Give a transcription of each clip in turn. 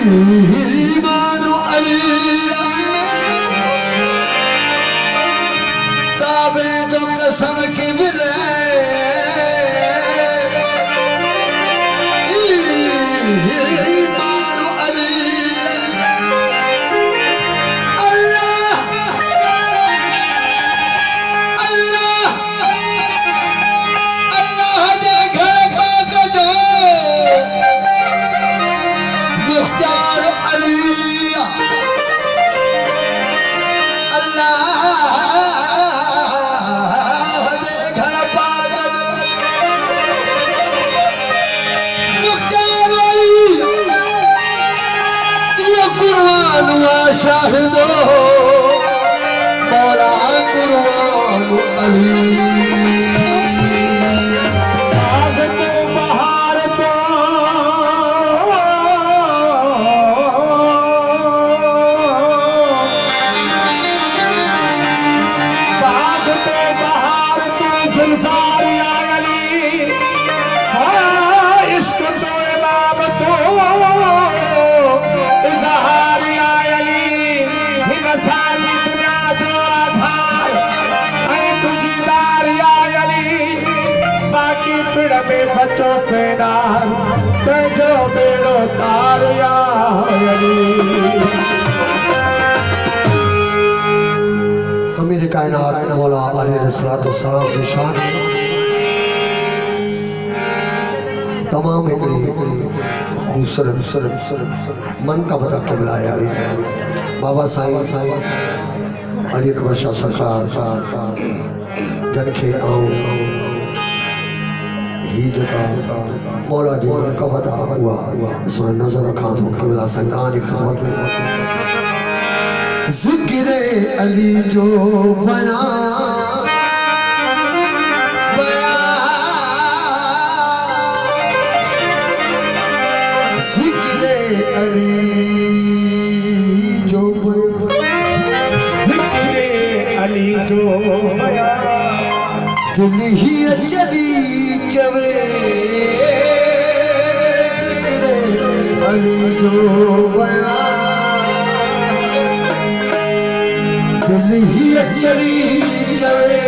ईमान अली काबे जो कसम की मिले ईमान अली अल्लाह अल्लाह अल्लाह जे घर पाक जो मुख्तार अली अल्लाह जे घर पाक जो मुख्तार अली ये कुर्बान हुआ शाहिदो मौला कुर्बान अली बचो पेनार तेजो बेड़ो तार या अली अमीर कायनात मौला अलैहिस्सलातु वस्सलाम की शान तमाम खूबसूरत मन का बता किबला है बाबा साईं अली अकबर शाह सरकार जन खे ही जगह मौला जी का बता हुआ इसमें नजर रखा तो किबला संतान की खिदमत में जिक्र अली जो बयान जिक्र अली जो जिक्र अली जो दिल ही चली चवे जिक्र अली जो दिल ही चली चवे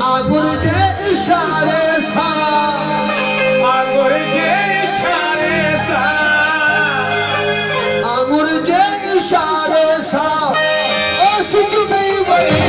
आगुर जे इशारे सा आगुर जे इशारे सा आगुर जे इशारे सा ओ सुजबी बने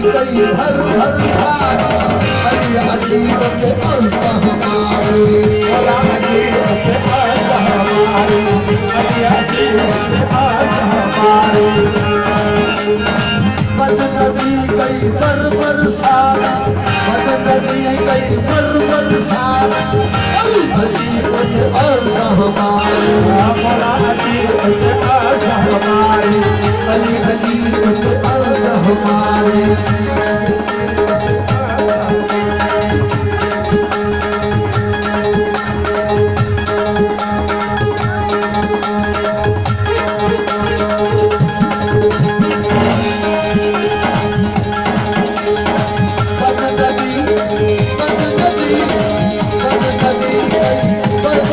कई हर हर सारी अली अजीब के अज़्दा हमारे अजीब के अज़्दा हमारे अली अजीब के अज़्दा हमारे बद नदी कई बर सारा बद नदी कई बर सारा अली अजीब के अज़्दा हमारे अजीब के अज़्दा हमारे अली अजीब के अज़्दा हमारे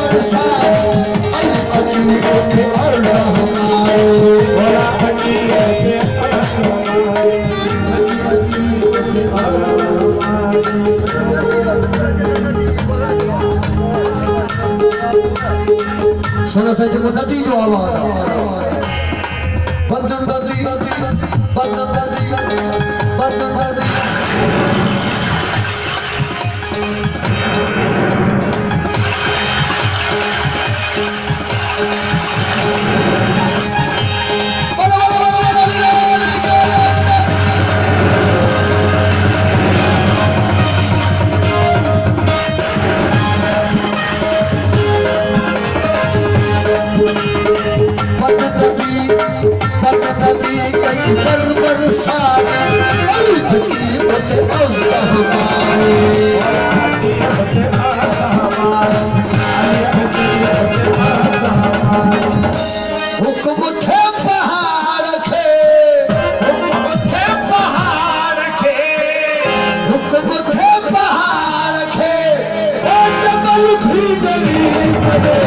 बरसात अली अली के अर्ज हमारे बोला अली के अर्ज हमारे अली के अर्ज सुनो सच को नदी जो आवाज बंधन नदी बंधन नदी बंधन नदी कई बरसात अली हजीब के अर्ज हमारे अली के अर्ज हमारे अली के अर्ज हमारे हुक्म थे पहाड़ के हुक्म थे पहाड़ के हुक्म थे पहाड़ के ओ जबल भी गली पड़े